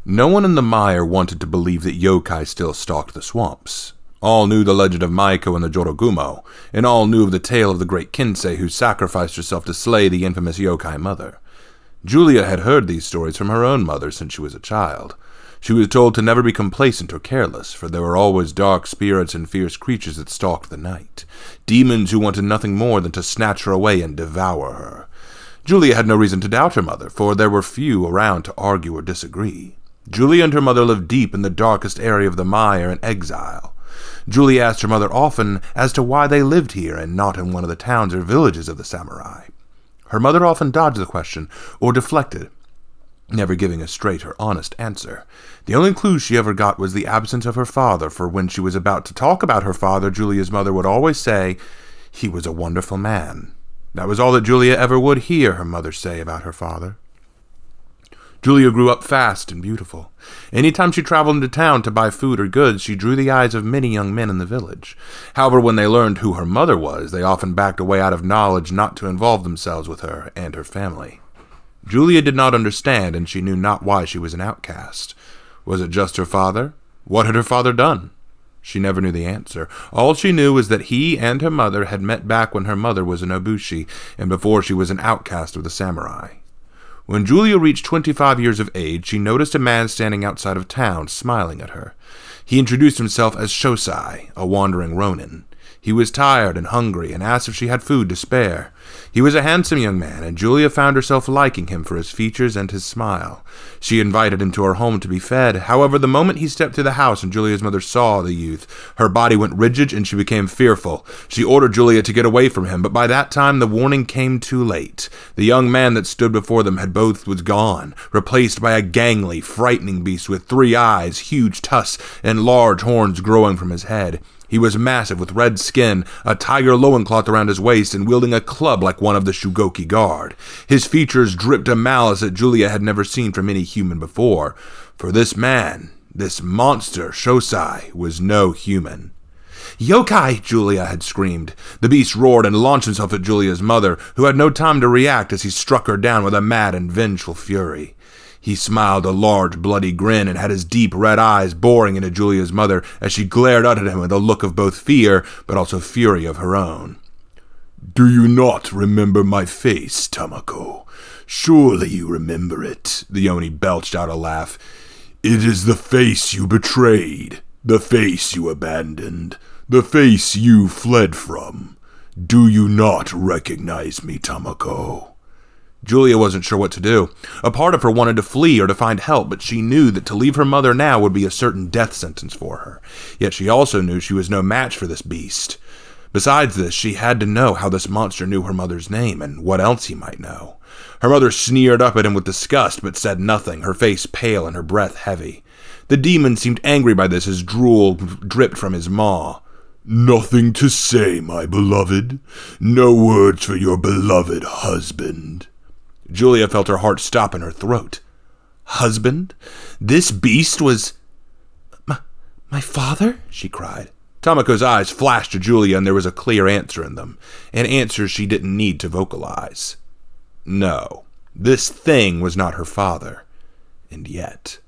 No one in the mire wanted to believe that yokai still stalked the swamps. All knew the legend of Maiko and the Jorogumo, and all knew of the tale of the great Kinsei who sacrificed herself to slay the infamous yokai mother. Julia had heard these stories from her own mother since she was a child. She was told to never be complacent or careless, for there were always dark spirits and fierce creatures that stalked the night, demons who wanted nothing more than to snatch her away and devour her. Julia had no reason to doubt her mother, for there were few around to argue or disagree. Julia and her mother lived deep in the darkest area of the mire in exile. Julia asked her mother often as to why they lived here and not in one of the towns or villages of the samurai. Her mother often dodged the question or deflected, never giving a straight or honest answer. The only clue she ever got was the absence of her father, for when she was about to talk about her father, Julia's mother would always say, "He was a wonderful man." That was all that Julia ever would hear her mother say about her father. Julia grew up fast and beautiful. Anytime she traveled into town to buy food or goods, she drew the eyes of many young men in the village. However, when they learned who her mother was, they often backed away out of knowledge not to involve themselves with her and her family. Julia did not understand, and she knew not why she was an outcast. Was it just her father? What had her father done? She never knew the answer. All she knew was that he and her mother had met back when her mother was an obushi, and before she was an outcast of the samurai. When Julia reached 25 years of age, she noticed a man standing outside of town, smiling at her. He introduced himself as Shosai, a wandering ronin. He was tired and hungry, and asked if she had food to spare. He was a handsome young man, and Julia found herself liking him for his features and his smile. She invited him to her home to be fed. However, the moment he stepped through the house and Julia's mother saw the youth, her body went rigid and she became fearful. She ordered Julia to get away from him, but by that time the warning came too late. The young man that stood before them was gone, replaced by a gangly, frightening beast with 3 eyes, huge tusks, and large horns growing from his head. He was massive with red skin, a tiger loincloth around his waist, and wielding a club like one of the Shugoki guard. His features dripped a malice that Julia had never seen from any human before. For this man, this monster, Shosai, was no human. "Yokai!" Julia had screamed. The beast roared and launched himself at Julia's mother, who had no time to react as he struck her down with a mad and vengeful fury. He smiled a large, bloody grin and had his deep red eyes boring into Julia's mother as she glared out at him with a look of both fear, but also fury of her own. "Do you not remember my face, Tamako? Surely you remember it," the Oni belched out a laugh. "It is the face you betrayed, the face you abandoned, the face you fled from. Do you not recognize me, Tamako?" Julia wasn't sure what to do. A part of her wanted to flee or to find help, but she knew that to leave her mother now would be a certain death sentence for her. Yet she also knew she was no match for this beast. Besides this, she had to know how this monster knew her mother's name and what else he might know. Her mother sneered up at him with disgust, but said nothing, her face pale and her breath heavy. The demon seemed angry by this as drool dripped from his maw. "Nothing to say, my beloved? No words for your beloved husband?" Julia felt her heart stop in her throat. Husband? This beast was... My father? She cried. Tamako's eyes flashed to Julia, and there was a clear answer in them, an answer she didn't need to vocalize. No, this thing was not her father. And yet...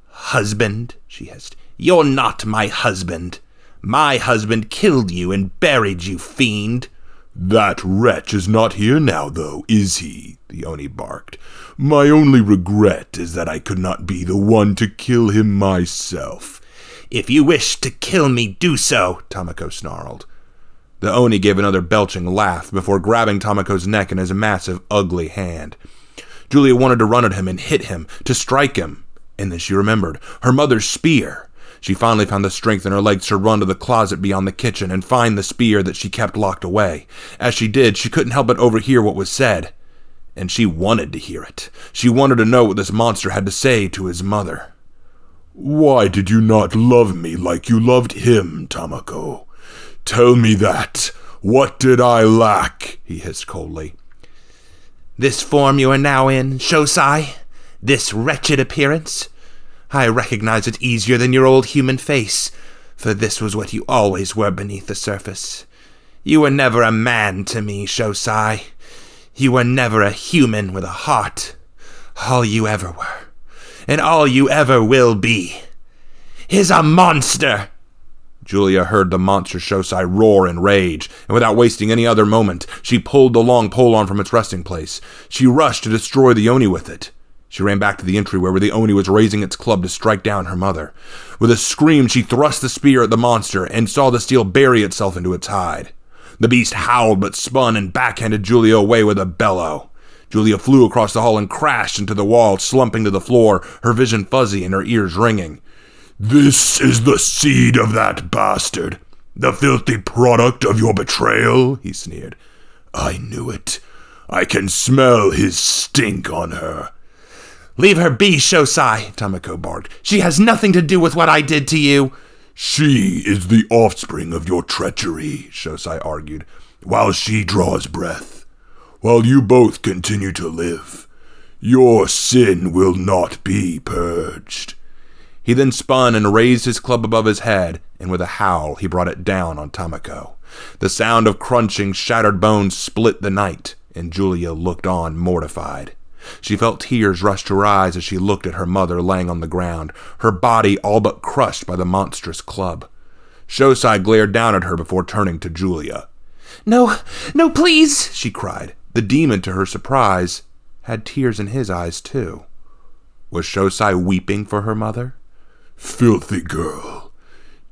"Husband," she hissed. "You're not my husband. My husband killed you and buried you, fiend." "That wretch is not here now, though, is he?" the Oni barked. "My only regret is that I could not be the one to kill him myself." "If you wish to kill me, do so," Tamako snarled. The Oni gave another belching laugh before grabbing Tamako's neck in his massive, ugly hand. Julia wanted to run at him and hit him, to strike him, and then she remembered her mother's spear. She finally found the strength in her legs to run to the closet beyond the kitchen and find the spear that she kept locked away. As she did, she couldn't help but overhear what was said. And she wanted to hear it. She wanted to know what this monster had to say to his mother. "Why did you not love me like you loved him, Tamako? Tell me that. What did I lack?" he hissed coldly. "This form you are now in, Shosai? This wretched appearance? I recognize it easier than your old human face, for this was what you always were beneath the surface. You were never a man to me, Shosai. You were never a human with a heart. All you ever were. and all you ever will be. Is a monster!" Julia heard the monster Shosai roar in rage, and without wasting any other moment, she pulled the long pole-arm from its resting place. She rushed to destroy the Oni with it. She ran back to the entryway where the Oni was raising its club to strike down her mother. With a scream, she thrust the spear at the monster and saw the steel bury itself into its hide. The beast howled but spun and backhanded Julia away with a bellow. Julia flew across the hall and crashed into the wall, slumping to the floor, her vision fuzzy and her ears ringing. "This is the seed of that bastard, the filthy product of your betrayal," he sneered. "I knew it. I can smell his stink on her." "Leave her be, Shosai," Tamako barked. "She has nothing to do with what I did to you." "She is the offspring of your treachery," Shosai argued, "while she draws breath. While you both continue to live, your sin will not be purged." He then spun and raised his club above his head, and with a howl he brought it down on Tamako. The sound of crunching, shattered bones split the night, and Julia looked on mortified. She felt tears rush to her eyes as she looked at her mother laying on the ground, her body all but crushed by the monstrous club. Shosai glared down at her before turning to Julia. "No, no, please," she cried. The demon, to her surprise, had tears in his eyes too. Was Shosai weeping for her mother? "Filthy girl,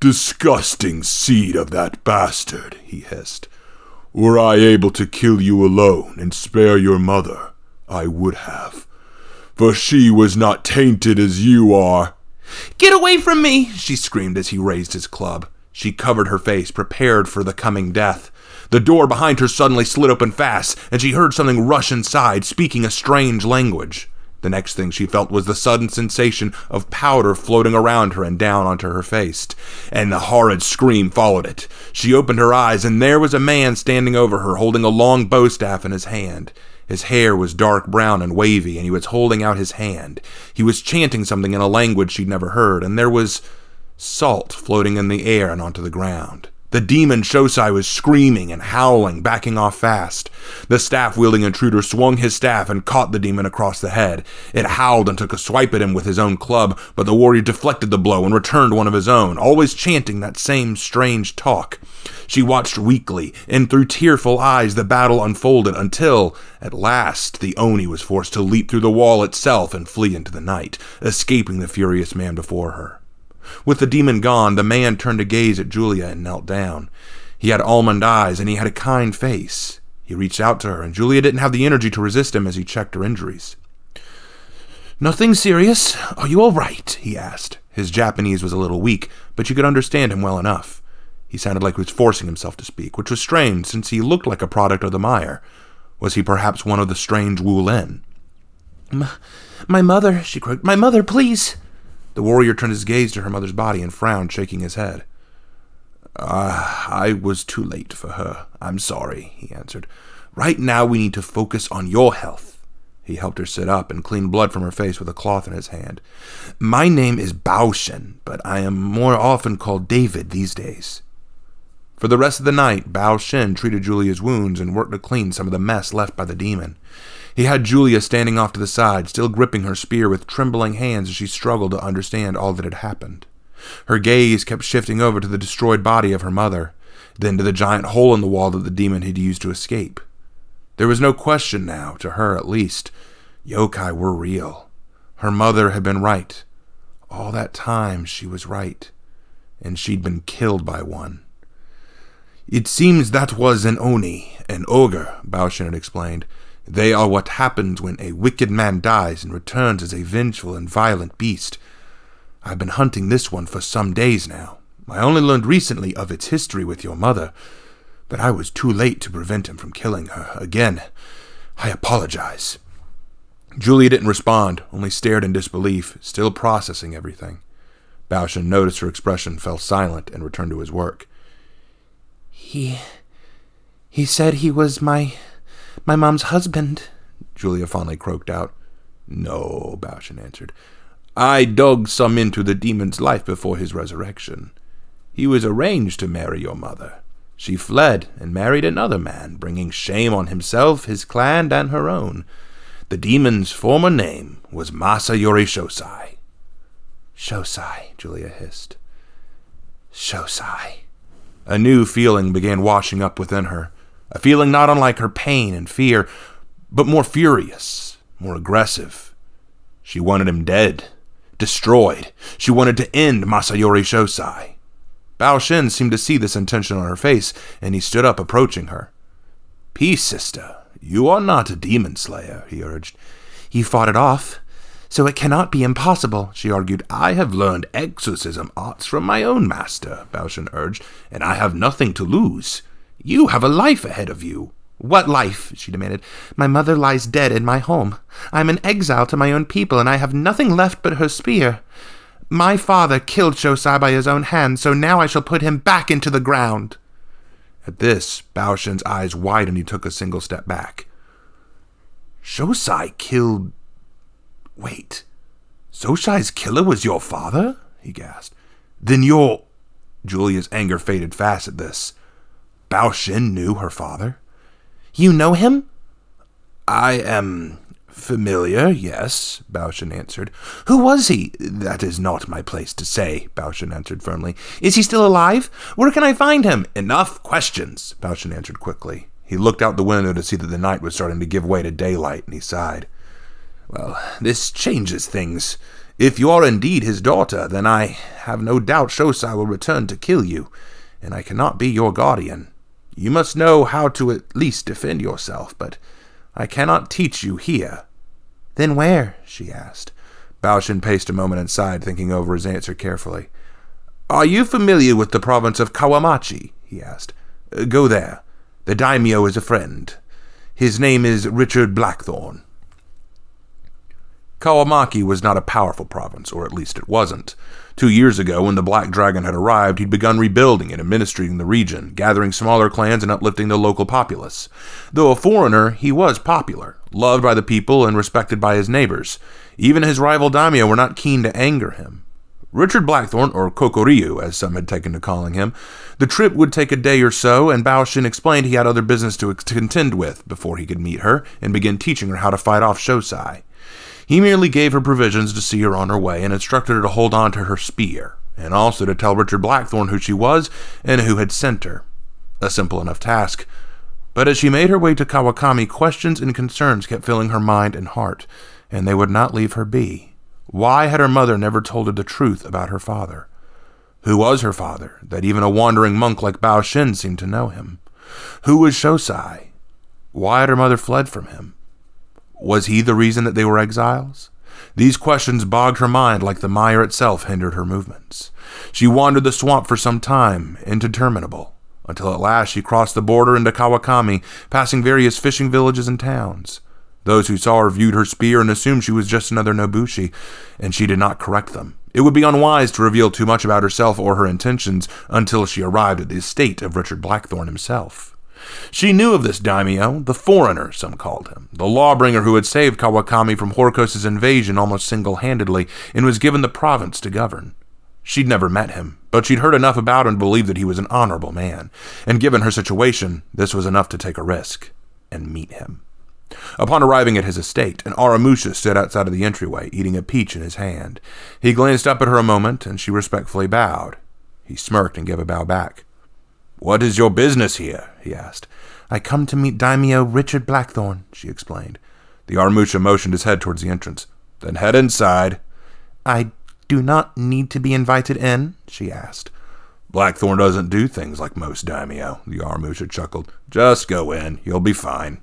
disgusting seed of that bastard," he hissed. "Were I able to kill you alone and spare your mother, I would have. For she was not tainted as you are." "Get away from me!" she screamed as he raised his club. She covered her face, prepared for the coming death. The door behind her suddenly slid open fast, and she heard something rush inside, speaking a strange language. The next thing she felt was the sudden sensation of powder floating around her and down onto her face, and the horrid scream followed it. She opened her eyes, and there was a man standing over her, holding a long bow staff in his hand. His hair was dark brown and wavy, and he was holding out his hand. He was chanting something in a language she'd never heard, and there was salt floating in the air and onto the ground. The demon Shosai was screaming and howling, backing off fast. The staff-wielding intruder swung his staff and caught the demon across the head. It howled and took a swipe at him with his own club, but the warrior deflected the blow and returned one of his own, always chanting that same strange talk. She watched weakly, and through tearful eyes the battle unfolded until, at last, the Oni was forced to leap through the wall itself and flee into the night, escaping the furious man before her. With the demon gone, the man turned to gaze at Julia and knelt down. He had almond eyes, and he had a kind face. He reached out to her, and Julia didn't have the energy to resist him as he checked her injuries. "Nothing serious? Are you all right?" he asked. His Japanese was a little weak, but you could understand him well enough. He sounded like he was forcing himself to speak, which was strange since he looked like a product of the mire. Was he perhaps one of the strange Wu Lin? My mother," she croaked. "My mother, please." The warrior turned his gaze to her mother's body and frowned, shaking his head. I was too late for her. I'm sorry," he answered. "Right now we need to focus on your health." He helped her sit up and cleaned blood from her face with a cloth in his hand. "My name is Bao-Shen, but I am more often called David these days." For the rest of the night, Bao-Shen treated Julia's wounds and worked to clean some of the mess left by the demon. He had Julia standing off to the side, still gripping her spear with trembling hands as she struggled to understand all that had happened. Her gaze kept shifting over to the destroyed body of her mother, then to the giant hole in the wall that the demon had used to escape. There was no question now, to her at least. Yokai were real. Her mother had been right. All that time she was right, and she'd been killed by one. "It seems that was an Oni, an ogre," Bao-Shen had explained. "They are what happens when a wicked man dies and returns as a vengeful and violent beast. I've been hunting this one for some days now. I only learned recently of its history with your mother, but I was too late to prevent him from killing her. Again, I apologize." Julia didn't respond, only stared in disbelief, still processing everything. Bao-Shen noticed her expression, fell silent, and returned to his work. He said he was my mom's husband," Julia finally croaked out. "No," Bao-Shen answered. "I dug some into the demon's life before his resurrection. He was arranged to marry your mother. She fled and married another man, bringing shame on himself, his clan, and her own. The demon's former name was Masayori Shosai. "Shosai," Julia hissed. "Shosai." A new feeling began washing up within her, a feeling not unlike her pain and fear, but more furious, more aggressive. She wanted him dead, destroyed. She wanted to end Masayori Shosai. Bao Shin seemed to see this intention on her face, and he stood up, approaching her. "Peace, sister. You are not a demon slayer," he urged. "You fought it off, so it cannot be impossible," she argued. "I have learned exorcism arts from my own master," Bao Shin urged, "and I have nothing to lose. You have a life ahead of you." "What life?" she demanded. "My mother lies dead in my home. I am an exile to my own people, and I have nothing left but her spear. My father killed Shosai by his own hand, so now I shall put him back into the ground." At this, Bao Shin's eyes widened. He took a single step back. "Shosai killed... Wait, Shosai's killer was your father?" he gasped. "Then you're..." Julia's anger faded fast at this. Bao Shin knew her father? "You know him?" "I am familiar, yes," Bao Shin answered. "Who was he?" "That is not my place to say," Bao Shin answered firmly. "Is he still alive? Where can I find him?" "Enough questions," Bao Shin answered quickly. He looked out the window to see that the night was starting to give way to daylight, and he sighed. "Well, this changes things. If you are indeed his daughter, then I have no doubt Shosai will return to kill you, and I cannot be your guardian. You must know how to at least defend yourself, but I cannot teach you here." "Then where?" she asked. Bao Shin paced a moment inside, thinking over his answer carefully. "Are you familiar with the province of Kawamachi?" he asked. "Go there. The daimyo is a friend. His name is Richard Blackthorne." Kawamaki was not a powerful province, or at least it wasn't. 2 years ago, when the Black Dragon had arrived, he'd begun rebuilding and administrating the region, gathering smaller clans and uplifting the local populace. Though a foreigner, he was popular, loved by the people and respected by his neighbors. Even his rival daimyo were not keen to anger him. Richard Blackthorne, or Kokoryu, as some had taken to calling him, the trip would take a day or so, and Bao Shin explained he had other business to contend with before he could meet her and begin teaching her how to fight off Shosai. He merely gave her provisions to see her on her way and instructed her to hold on to her spear, and also to tell Richard Blackthorne who she was and who had sent her. A simple enough task. But as she made her way to Kawakami, questions and concerns kept filling her mind and heart, and they would not leave her be. Why had her mother never told her the truth about her father? Who was her father, that even a wandering monk like Bao Shin seemed to know him? Who was Shosai? Why had her mother fled from him? Was he the reason that they were exiles? These questions bogged her mind like the mire itself hindered her movements. She wandered the swamp for some time, interminable, until at last she crossed the border into Kawakami, passing various fishing villages and towns. Those who saw her viewed her spear and assumed she was just another Nobushi, and she did not correct them. It would be unwise to reveal too much about herself or her intentions until she arrived at the estate of Richard Blackthorne himself. She knew of this daimyo, the foreigner, some called him, the lawbringer who had saved Kawakami from Horkos' invasion almost single-handedly and was given the province to govern. She'd never met him, but she'd heard enough about him to believe that he was an honorable man, and given her situation, this was enough to take a risk and meet him. Upon arriving at his estate, an Aramusha stood outside of the entryway, eating a peach in his hand. He glanced up at her a moment, and she respectfully bowed. He smirked and gave a bow back. "What is your business here?" he asked. "I come to meet daimyo Richard Blackthorne," she explained. The Aramusha motioned his head towards the entrance. "Then head inside." "I do not need to be invited in?" she asked. "Blackthorne doesn't do things like most daimyo," the Aramusha chuckled. "Just go in. You'll be fine."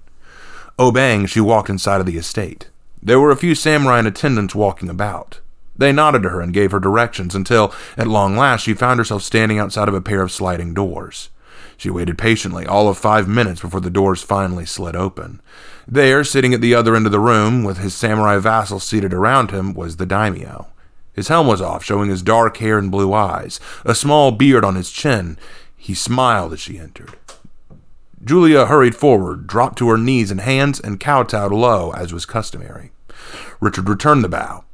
Obeying, she walked inside of the estate. There were a few samurai and attendants walking about. They nodded to her and gave her directions until, at long last, she found herself standing outside of a pair of sliding doors. She waited patiently, all of 5 minutes before the doors finally slid open. There, sitting at the other end of the room, with his samurai vassals seated around him, was the daimyo. His helm was off, showing his dark hair and blue eyes, a small beard on his chin. He smiled as she entered. Julia hurried forward, dropped to her knees and hands, and kowtowed low, as was customary. Richard returned the bow.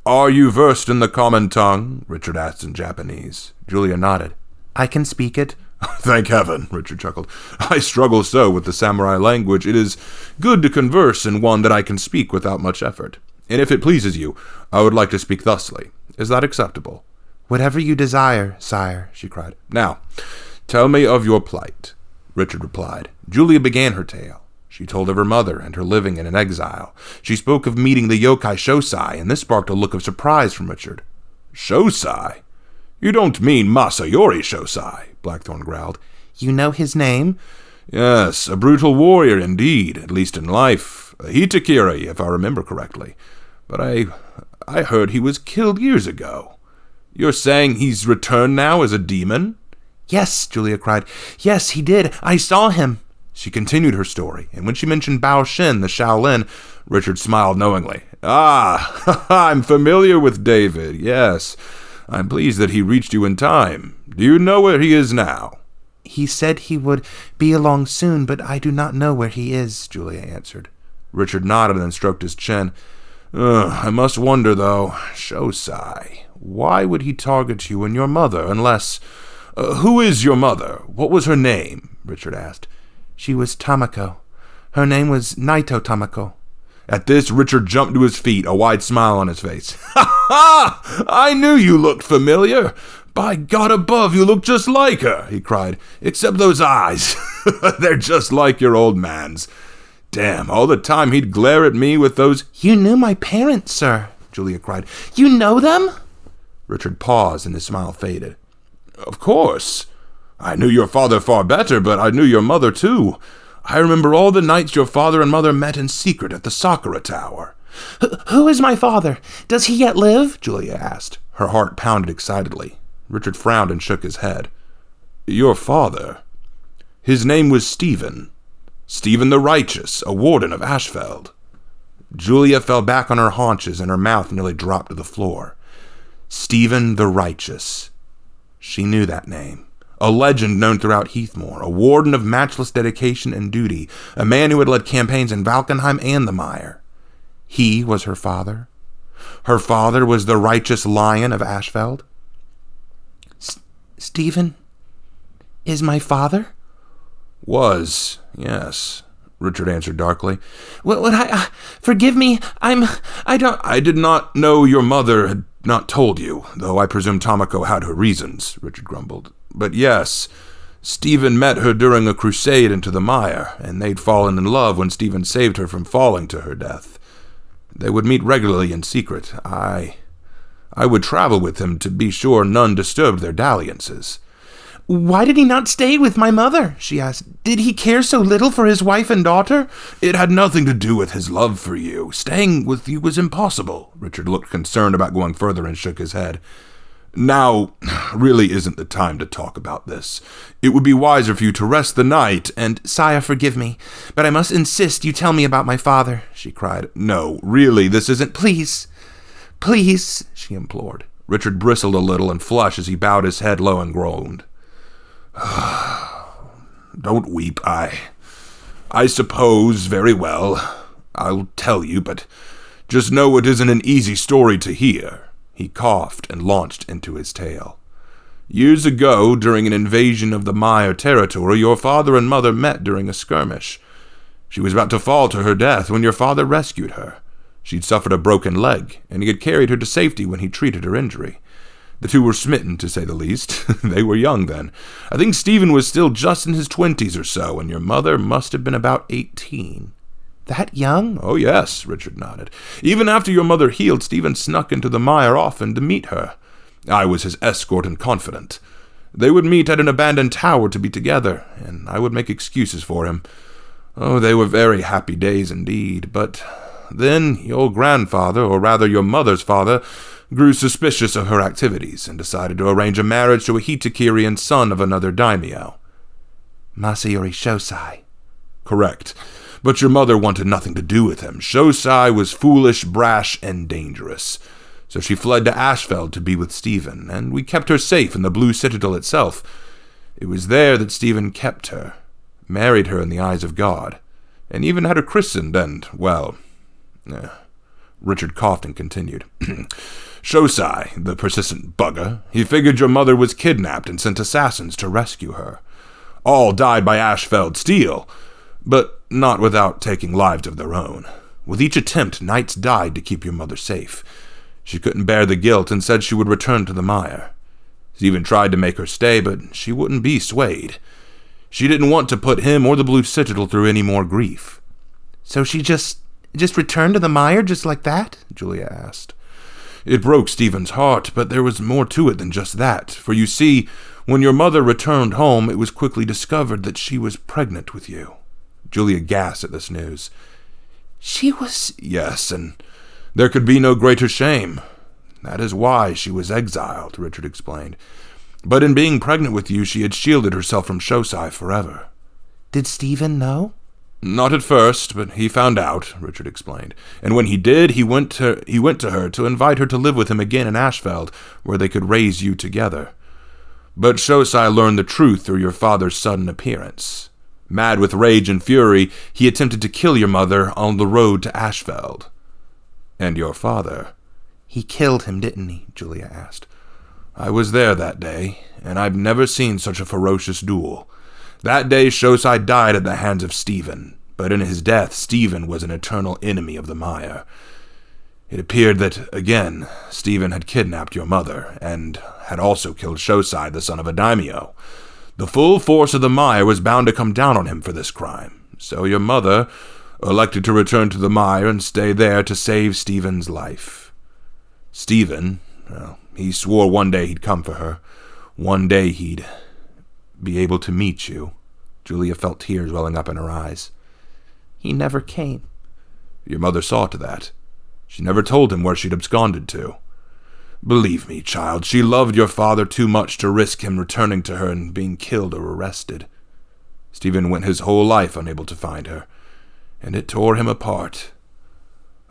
"Are you versed in the common tongue?" Richard asked in Japanese. Julia nodded. "I can speak it." "Thank heaven," Richard chuckled. "I struggle so with the samurai language. It is good to converse in one that I can speak without much effort. And if it pleases you, I would like to speak thusly. Is that acceptable?" "Whatever you desire, sire," she cried. "Now, tell me of your plight," Richard replied. Julia began her tale. She told of her mother and her living in an exile. She spoke of meeting the yokai Shosai, and this sparked a look of surprise from Richard. "Shosai? You don't mean Masayori Shosai," Blackthorne growled. "You know his name?" "Yes, a brutal warrior indeed, at least in life. A Hitakiri, if I remember correctly. But I heard he was killed years ago. You're saying he's returned now as a demon?" "Yes," Julia cried. "Yes, he did. I saw him." She continued her story, and when she mentioned Bao Shin, the Shaolin, Richard smiled knowingly. "Ah, I'm familiar with David, yes. I'm pleased that he reached you in time. Do you know where he is now?" "He said he would be along soon, but I do not know where he is," Julia answered. Richard nodded and stroked his chin. I must wonder, though. Shosai, why would he target you and your mother, unless... who is your mother? What was her name?" Richard asked. "She was Tamako. Her name was Naito Tamako." At this, Richard jumped to his feet, a wide smile on his face. "Ha ha! I knew you looked familiar. By God above, you look just like her," he cried. "Except those eyes. They're just like your old man's. Damn, all the time he'd glare at me with those..." "You knew my parents, sir," Julia cried. "You know them?" Richard paused and his smile faded. "Of course. I knew your father far better, but I knew your mother too. I remember all the nights your father and mother met in secret at the Sakura Tower." Who is my father? Does he yet live?" Julia asked. Her heart pounded excitedly. Richard frowned and shook his head. "Your father? His name was Stephen. Stephen the Righteous, a warden of Ashfeld." Julia fell back on her haunches and her mouth nearly dropped to the floor. Stephen the Righteous. She knew that name. A legend known throughout Heathmoor, a warden of matchless dedication and duty, a man who had led campaigns in Valkenheim and the Mire. He was her father. Her father was the righteous lion of Ashfeld. Stephen is my father?" "Was, yes," Richard answered darkly. Forgive me, I did not know your mother had not told you, though I presume Tamako had her reasons," Richard grumbled. "But yes, Stephen met her during a crusade into the mire, and they'd fallen in love when Stephen saved her from falling to her death. They would meet regularly in secret. I would travel with him to be sure none disturbed their dalliances." "Why did he not stay with my mother?" she asked. "Did he care so little for his wife and daughter?" "It had nothing to do with his love for you. Staying with you was impossible." Richard looked concerned about going further and shook his head. "Now, really isn't the time to talk about this. It would be wiser for you to rest the night and..." "Sire, forgive me, but I must insist you tell me about my father," she cried. "No, really, this isn't..." Please, she implored. Richard bristled a little and flushed as he bowed his head low and groaned. "Don't weep. I suppose, very well. I'll tell you, but just know it isn't an easy story to hear." He coughed and launched into his tale. "Years ago, during an invasion of the Mire territory, your father and mother met during a skirmish. She was about to fall to her death when your father rescued her. She'd suffered a broken leg, and he had carried her to safety when he treated her injury. The two were smitten, to say the least. They were young then. I think Stephen was still just in his 20s or so, and your mother must have been about 18. "That young?" "Oh, yes," Richard nodded. "Even after your mother healed, Stephen snuck into the mire often to meet her. I was his escort and confidant. They would meet at an abandoned tower to be together, and I would make excuses for him. Oh, they were very happy days indeed. But then your grandfather, or rather your mother's father, grew suspicious of her activities and decided to arrange a marriage to a Hitakiri and son of another daimyo." "Masayori Shosai." "Correct. But your mother wanted nothing to do with him. Shosai was foolish, brash, and dangerous. So she fled to Ashfeld to be with Stephen, and we kept her safe in the Blue Citadel itself. It was there that Stephen kept her, married her in the eyes of God, and even had her christened and, well..." Richard coughed and continued. "Shosai, the persistent bugger, he figured your mother was kidnapped and sent assassins to rescue her. All died by Ashfeld steel, but not without taking lives of their own. With each attempt, knights died to keep your mother safe. She couldn't bear the guilt and said she would return to the mire. Stephen tried to make her stay, but she wouldn't be swayed. She didn't want to put him or the Blue Citadel through any more grief. So she just returned to the mire just like that? Julia asked. It broke Stephen's heart, but there was more to it than just that. For you see, when your mother returned home, it was quickly discovered that she was pregnant with you. Julia gasped at this news. She was... Yes, and there could be no greater shame. That is why she was exiled, Richard explained. But in being pregnant with you, she had shielded herself from Shosai forever. Did Stephen know? Not at first, but he found out, Richard explained. And when he did, he went to her to invite her to live with him again in Ashfeld, where they could raise you together. But Shosai learned the truth through your father's sudden appearance. Mad with rage and fury, he attempted to kill your mother on the road to Ashfeld. And your father? He killed him, didn't he? Julia asked. I was there that day, and I've never seen such a ferocious duel. That day Shosai died at the hands of Stephen, but in his death Stephen was an eternal enemy of the mire. It appeared that, again, Stephen had kidnapped your mother, and had also killed Shosai, the son of a daimyo. The full force of the mire was bound to come down on him for this crime, so your mother elected to return to the mire and stay there to save Stephen's life. Stephen, well, he swore one day he'd come for her. One day he'd be able to meet you. Julia felt tears welling up in her eyes. He never came. Your mother saw to that. She never told him where she'd absconded to. Believe me, child, she loved your father too much to risk him returning to her and being killed or arrested. Stephen went his whole life unable to find her, and it tore him apart.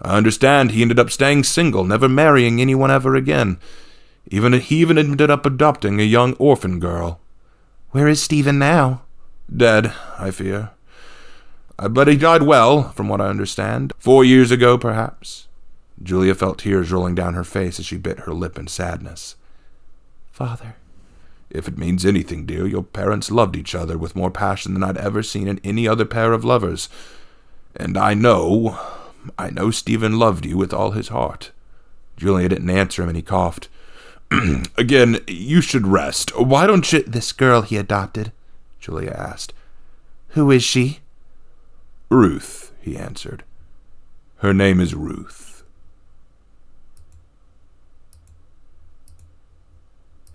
I understand he ended up staying single, never marrying anyone ever again. He even ended up adopting a young orphan girl. Where is Stephen now? Dead, I fear. But he died well, from what I understand. 4 years ago, perhaps. Julia felt tears rolling down her face as she bit her lip in sadness. Father. If it means anything, dear, your parents loved each other with more passion than I'd ever seen in any other pair of lovers. And I know Stephen loved you with all his heart. Julia didn't answer him, and he coughed. Again, you should rest. Why don't you... This girl he adopted, Julia asked. Who is she? Ruth, he answered. Her name is Ruth.